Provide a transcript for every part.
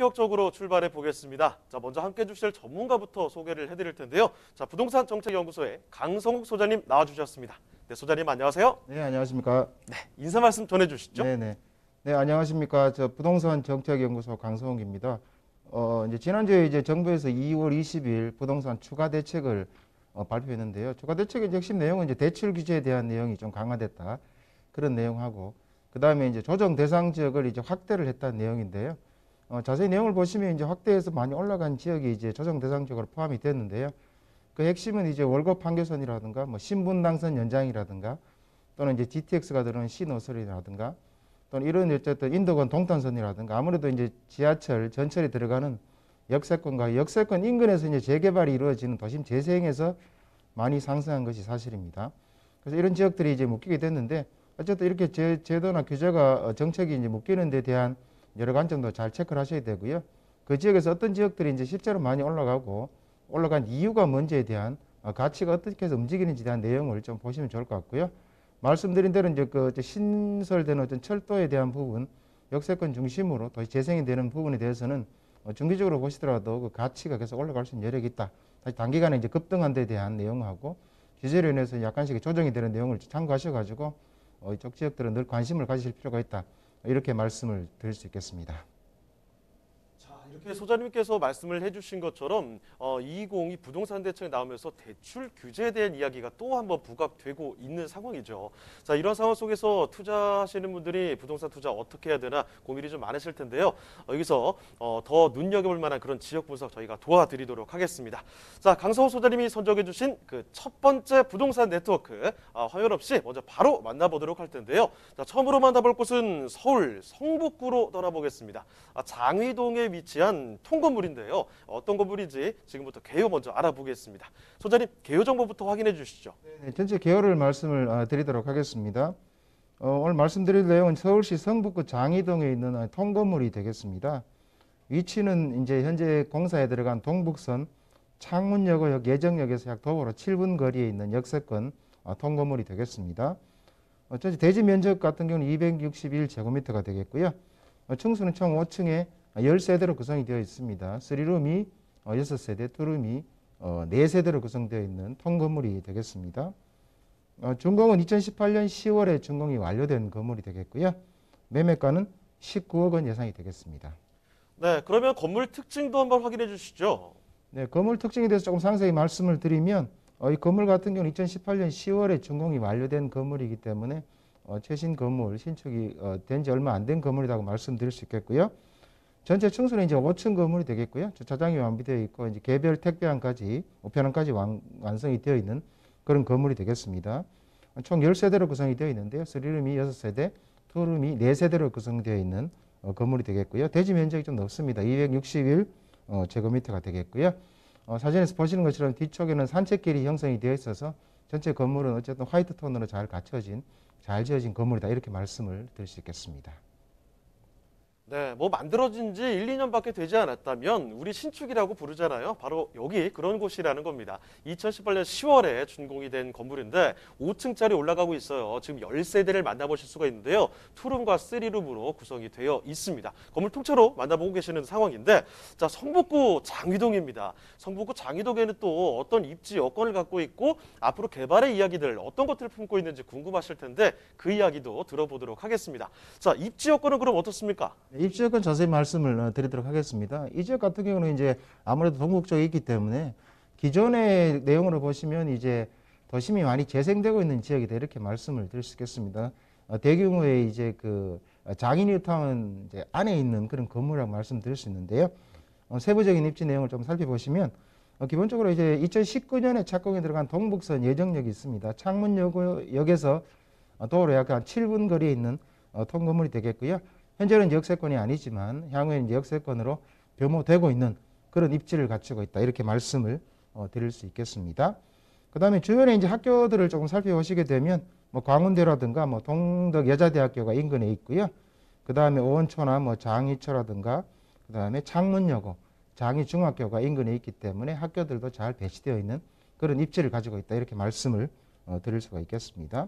본격적으로 출발해 보겠습니다. 자, 먼저 함께 해주실 전문가부터 소개를 해드릴 텐데요. 자, 부동산 정책연구소의 강성욱 소장님 나와주셨습니다. 네, 소장님 안녕하세요. 네, 안녕하십니까. 네, 인사 말씀 전해주시죠. 네, 안녕하십니까. 저 부동산 정책연구소 강성욱입니다. 이제 지난주에 정부에서 2월 20일 부동산 추가 대책을 발표했는데요. 추가 대책의 핵심 내용은 이제 대출 규제에 대한 내용이 좀 강화됐다. 그런 내용하고, 그 다음에 이제 조정 대상 지역을 이제 확대를 했다는 내용인데요. 자세히 내용을 보시면 이제 확대해서 많이 올라간 지역이 이제 조정 대상 지역으로 포함이 됐는데요. 그 핵심은 이제 월급 판교선이라든가 뭐 신분당선 연장이라든가 또는 이제 GTX가 들어오는 신호설이라든가 또는 이런 어쨌든 인도권 동탄선이라든가 아무래도 이제 지하철 전철이 들어가는 역세권과 역세권 인근에서 이제 재개발이 이루어지는 도심 재생에서 많이 상승한 것이 사실입니다. 그래서 이런 지역들이 이제 묶이게 됐는데 어쨌든 이렇게 제도나 규제가 정책이 이제 묶이는 데 대한 여러 관점도 잘 체크를 하셔야 되고요. 그 지역에서 어떤 지역들이 이제 실제로 많이 올라가고 올라간 이유가 뭔지에 대한 가치가 어떻게 해서 움직이는지에 대한 내용을 좀 보시면 좋을 것 같고요. 말씀드린 대로 이제 그 신설되는 어떤 철도에 대한 부분, 역세권 중심으로 도시 재생이 되는 부분에 대해서는 중기적으로 보시더라도 그 가치가 계속 올라갈 수 있는 여력이 있다. 다시 단기간에 이제 급등한 데 대한 내용하고 규제로 인해서 약간씩 조정이 되는 내용을 참고하셔가지고 이쪽 지역들은 늘 관심을 가지실 필요가 있다. 이렇게 말씀을 드릴 수 있겠습니다. 이렇게 소장님께서 말씀을 해주신 것처럼 220이 부동산 대책이 나오면서 대출 규제에 대한 이야기가 또 한번 부각되고 있는 상황이죠. 자, 이런 상황 속에서 투자하시는 분들이 부동산 투자 어떻게 해야 되나 고민이 좀 많으실 텐데요. 여기서 더 눈여겨볼 만한 그런 지역 분석 저희가 도와드리도록 하겠습니다. 자, 강성욱 소장님이 선정해 주신 그 첫 번째 부동산 네트워크 화면 없이 먼저 바로 만나보도록 할 텐데요. 자, 처음으로 만나볼 곳은 서울 성북구로 떠나보겠습니다. 장위동에 위치한 통건물인데요. 어떤 건물인지 지금부터 개요 먼저 알아보겠습니다. 소장님, 개요 정보부터 확인해 주시죠. 네, 전체 개요를 말씀을 드리도록 하겠습니다. 오늘 말씀드릴 내용은 서울시 성북구 장위동에 있는 통건물이 되겠습니다. 위치는 이제 현재 공사에 들어간 동북선 창문여고역 예정역에서 약 도보로 7분 거리에 있는 역세권 통건물이 되겠습니다. 전체 대지 면적 같은 경우는 261제곱미터가 되겠고요. 층수는 총 5층에 10세대로 구성이 되어 있습니다. 3룸이 6세대, 2룸이 4세대로 구성되어 있는 통건물이 되겠습니다. 준공은 2018년 10월에 준공이 완료된 건물이 되겠고요. 매매가는 19억 원 예상이 되겠습니다. 네, 그러면 건물 특징도 한번 확인해 주시죠. 네, 건물 특징에 대해서 조금 상세히 말씀을 드리면 이 건물 같은 경우는 2018년 10월에 준공이 완료된 건물이기 때문에 최신 건물, 신축이 된 지 얼마 안 된 건물이라고 말씀드릴 수 있겠고요. 전체 층수는 이제 5층 건물이 되겠고요. 주차장이 완비되어 있고 이제 개별 택배항까지, 우편항까지 완성이 되어 있는 그런 건물이 되겠습니다. 총 10세대로 구성이 되어 있는데요. 3룸이 6세대, 2룸이 4세대로 구성되어 있는 건물이 되겠고요. 대지 면적이 좀 넓습니다. 261제곱미터가 되겠고요. 사진에서 보시는 것처럼 뒤쪽에는 산책길이 형성이 되어 있어서 전체 건물은 어쨌든 화이트 톤으로 잘 갖춰진, 잘 지어진 건물이다. 이렇게 말씀을 드릴 수 있겠습니다. 네, 뭐 만들어진 지 1, 2년밖에 되지 않았다면 우리 신축이라고 부르잖아요. 바로 여기 그런 곳이라는 겁니다. 2018년 10월에 준공이 된 건물인데 5층짜리 올라가고 있어요. 지금 10세대를 만나보실 수가 있는데요. 2룸과 3룸으로 구성이 되어 있습니다. 건물 통째로 만나보고 계시는 상황인데, 자, 성북구 장위동입니다. 성북구 장위동에는 또 어떤 입지 여건을 갖고 있고 앞으로 개발의 이야기들 어떤 것들을 품고 있는지 궁금하실 텐데 그 이야기도 들어보도록 하겠습니다. 자, 입지 여건은 그럼 어떻습니까? 입지 여건 자세히 말씀을 드리도록 하겠습니다. 이 지역 같은 경우는 이제 아무래도 동북 쪽에 있기 때문에 기존의 내용으로 보시면 이제 도심이 많이 재생되고 있는 지역이다 이렇게 말씀을 드릴 수 있겠습니다. 대규모의 이제 그 장인뉴타운 이제 안에 있는 그런 건물이라고 말씀드릴 수 있는데요. 세부적인 입지 내용을 좀 살펴보시면 기본적으로 이제 2019년에 착공에 들어간 동북선 예정역이 있습니다. 창문역에서 도로 약 한 7분 거리에 있는 통건물이 되겠고요. 현재는 역세권이 아니지만 향후에는 이제 역세권으로 변모되고 있는 그런 입지를 갖추고 있다. 이렇게 말씀을 드릴 수 있겠습니다. 그 다음에 주변에 이제 학교들을 조금 살펴보시게 되면 뭐 광운대라든가 뭐 동덕 여자대학교가 인근에 있고요. 그 다음에 오원초나 뭐 장이초라든가 그 다음에 창문여고, 장이중학교가 인근에 있기 때문에 학교들도 잘 배치되어 있는 그런 입지를 가지고 있다. 이렇게 말씀을 드릴 수가 있겠습니다.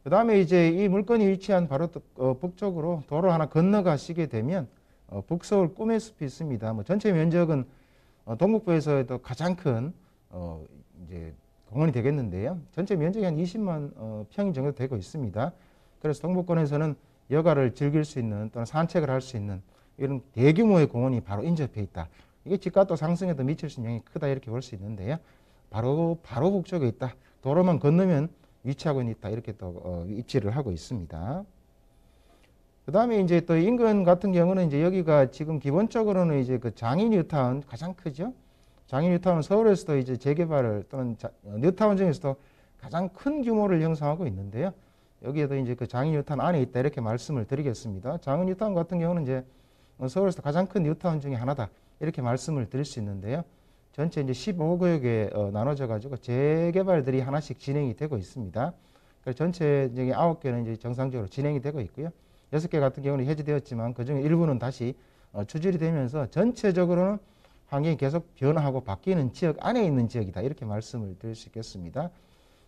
그 다음에 이제 이 물건이 위치한 바로 북쪽으로 도로 하나 건너가시게 되면 북서울 꿈의 숲이 있습니다. 뭐 전체 면적은 동북부에서도 가장 큰 이제 공원이 되겠는데요. 전체 면적이 한 20만 평 정도 되고 있습니다. 그래서 동북권에서는 여가를 즐길 수 있는 또는 산책을 할 수 있는 이런 대규모의 공원이 바로 인접해 있다. 이게 집값도 상승에도 미칠 수 있는 영향이 크다 이렇게 볼 수 있는데요. 바로 북쪽에 있다. 도로만 건너면 위치하고 있다. 이렇게 또 입지를 하고 있습니다. 그 다음에 이제 또 인근 같은 경우는 이제 여기가 지금 기본적으로는 이제 그 장이 뉴타운 가장 크죠. 장이 뉴타운은 서울에서도 이제 재개발을 또는 뉴타운 중에서도 가장 큰 규모를 형성하고 있는데요. 여기에도 이제 그 장이 뉴타운 안에 있다 이렇게 말씀을 드리겠습니다. 장이 뉴타운 같은 경우는 이제 서울에서 가장 큰 뉴타운 중에 하나다 이렇게 말씀을 드릴 수 있는데요. 전체 이제 15구역에 나눠져 가지고 재개발들이 하나씩 진행이 되고 있습니다. 그래서 전체적인 9개는 이제 정상적으로 진행이 되고 있고요. 6개 같은 경우는 해지되었지만 그중에 일부는 다시 추진이 되면서 전체적으로는 환경이 계속 변화하고 바뀌는 지역 안에 있는 지역이다 이렇게 말씀을 드릴 수 있겠습니다.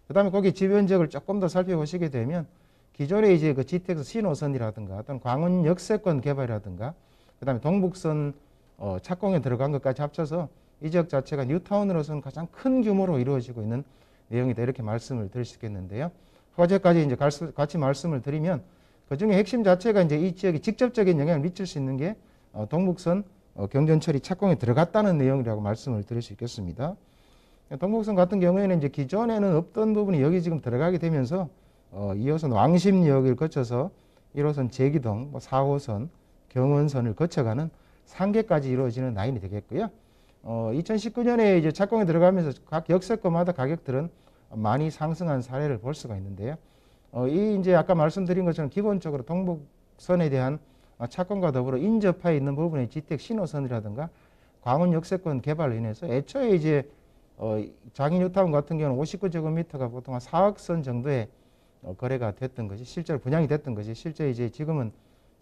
그 다음에 거기 지변적을 조금 더 살펴보시게 되면 기존에 이제 그 GTX 신호선이라든가 또는 광원 역세권 개발이라든가 그 다음에 동북선 착공에 들어간 것까지 합쳐서 이 지역 자체가 뉴타운으로서는 가장 큰 규모로 이루어지고 있는 내용이다 이렇게 말씀을 드릴 수 있겠는데요. 화제까지 이제 같이 말씀을 드리면 그 중에 핵심 자체가 이제 이 지역에 직접적인 영향을 미칠 수 있는 게 동북선 경전철이 착공에 들어갔다는 내용이라고 말씀을 드릴 수 있겠습니다. 동북선 같은 경우에는 이제 기존에는 없던 부분이 여기 지금 들어가게 되면서 2호선 왕십리역을 거쳐서 1호선 제기동, 4호선 경원선을 거쳐가는 3개까지 이루어지는 라인이 되겠고요. 2019년에 이제 착공에 들어가면서 각 역세권마다 가격들은 많이 상승한 사례를 볼 수가 있는데요. 이 이제 아까 말씀드린 것처럼 기본적으로 동북선에 대한 착공과 더불어 인접해 있는 부분의 GTX 신호선이라든가 광원 역세권 개발로 인해서 애초에 이제 장이 뉴타운 같은 경우는 59제곱미터가 보통 한 4억 선 정도의 거래가 됐던 것이 실제로 분양이 됐던 것이 실제 이제 지금은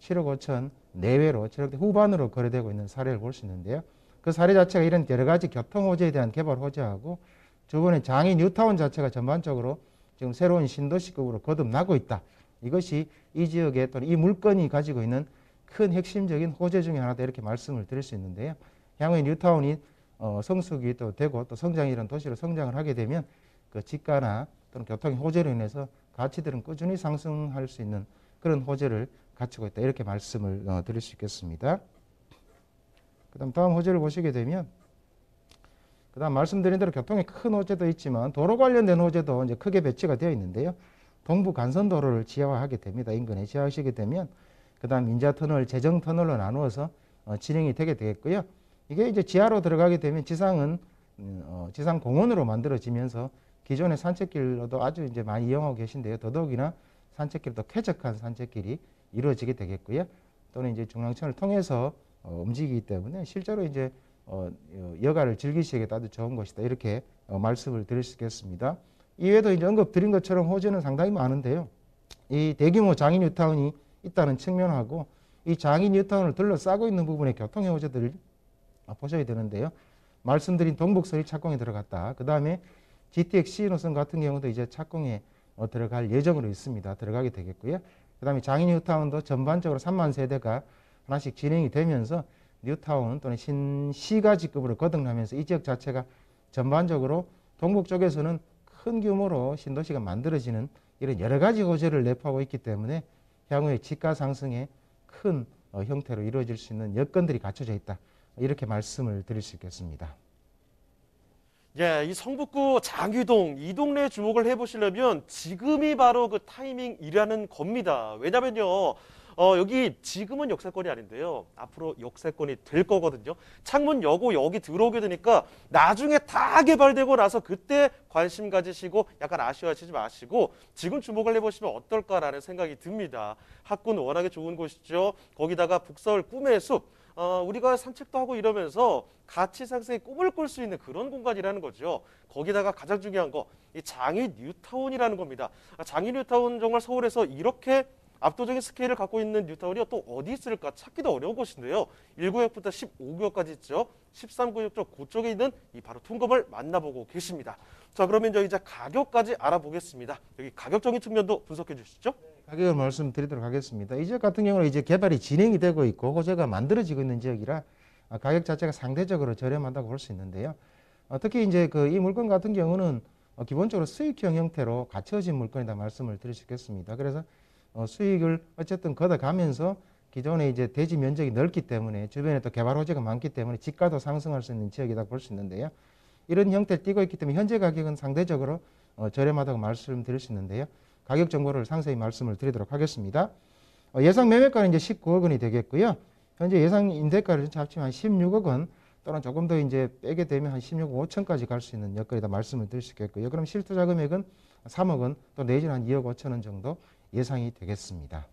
7억 5천 내외로 7억대 후반으로 거래되고 있는 사례를 볼 수 있는데요. 그 사례 자체가 이런 여러 가지 교통 호재에 대한 개발 호재하고 주변에 장이 뉴타운 자체가 전반적으로 지금 새로운 신도시급으로 거듭나고 있다. 이것이 이 지역에 또는 이 물건이 가지고 있는 큰 핵심적인 호재 중에 하나다 이렇게 말씀을 드릴 수 있는데요. 향후에 뉴타운이 성숙이 또 되고 또 성장이라는 도시로 성장을 하게 되면 그 집가나 또는 교통의 호재로 인해서 가치들은 꾸준히 상승할 수 있는 그런 호재를 갖추고 있다. 이렇게 말씀을 드릴 수 있겠습니다. 그다음 호재를 보시게 되면 그다음 말씀드린 대로 교통의 큰 호재도 있지만 도로 관련된 호재도 이제 크게 배치가 되어 있는데요. 동부 간선도로를 지하화하게 됩니다. 인근에 지하화하시게 되면 그다음 인자터널, 재정터널로 나누어서 진행이 되게 되겠고요. 이게 이제 지하로 들어가게 되면 지상은 지상공원으로 만들어지면서 기존의 산책길로도 아주 이제 많이 이용하고 계신데요. 더더욱이나 산책길도 쾌적한 산책길이 이루어지게 되겠고요. 또는 이제 중랑천을 통해서 움직이기 때문에 실제로 이제 여가를 즐기시기에 아주 좋은 것이다. 이렇게 말씀을 드릴 수 있겠습니다. 이외에도 이제 언급 드린 것처럼 호재는 상당히 많은데요. 이 대규모 장이 뉴타운이 있다는 측면하고 이 장이 뉴타운을 둘러싸고 있는 부분의 교통의 호재들을 보셔야 되는데요. 말씀드린 동북선이 착공에 들어갔다. 그 다음에 GTX 신호선 같은 경우도 이제 착공에 들어갈 예정으로 있습니다. 들어가게 되겠고요. 그 다음에 장이 뉴타운도 전반적으로 3만 세대가 하나씩 진행이 되면서 뉴타운 또는 신시가지급으로 거듭나면서 이 지역 자체가 전반적으로 동북 쪽에서는 큰 규모로 신도시가 만들어지는 이런 여러 가지 호재를 내포하고 있기 때문에 향후에 집가 상승에 큰 형태로 이루어질 수 있는 여건들이 갖춰져 있다. 이렇게 말씀을 드릴 수 있겠습니다. 예, 이 성북구 장위동 이 동네에 주목을 해보시려면 지금이 바로 그 타이밍이라는 겁니다. 왜냐면요. 여기 지금은 역세권이 아닌데요. 앞으로 역세권이 될 거거든요. 창문여고 여기 들어오게 되니까 나중에 다 개발되고 나서 그때 관심 가지시고 약간 아쉬워하시지 마시고 지금 주목을 해보시면 어떨까라는 생각이 듭니다. 학군 워낙에 좋은 곳이죠. 거기다가 북서울 꿈의 숲. 우리가 산책도 하고 이러면서 가치 상승의 꿈을 꿀 수 있는 그런 공간이라는 거죠. 거기다가 가장 중요한 거, 이 장이 뉴타운이라는 겁니다. 장이 뉴타운 정말 서울에서 이렇게 압도적인 스케일을 갖고 있는 뉴타운이 또 어디 있을까 찾기도 어려운 곳인데요. 1구역부터 15구역까지 있죠. 13구역 쪽 그쪽에 있는 이 바로 퉁검을 만나보고 계십니다. 자, 그러면 이제 가격까지 알아보겠습니다. 여기 가격적인 측면도 분석해 주시죠. 네, 가격을 말씀드리도록 하겠습니다. 이 지역 같은 경우는 이제 개발이 진행이 되고 있고 호재가 만들어지고 있는 지역이라 가격 자체가 상대적으로 저렴하다고 볼 수 있는데요. 특히 이제 이 물건 같은 경우는 기본적으로 수익형 형태로 갖춰진 물건이다 말씀을 드릴 수 있겠습니다. 그래서 수익을 어쨌든 걷어가면서 기존에 이제 대지 면적이 넓기 때문에 주변에 또 개발 호재가 많기 때문에 지가도 상승할 수 있는 지역이다 볼 수 있는데요. 이런 형태를 띠고 있기 때문에 현재 가격은 상대적으로 저렴하다고 말씀드릴 수 있는데요. 가격 정보를 상세히 말씀을 드리도록 하겠습니다. 예상 매매가는 이제 19억 원이 되겠고요. 현재 예상 임대가를 합치면 한 16억 원 또는 조금 더 이제 빼게 되면 한 16억 5천까지 갈 수 있는 여건이다 말씀을 드릴 수 있겠고요. 그럼 실투자 금액은 3억 원 또 내지는 한 2억 5천 원 정도 예상이 되겠습니다.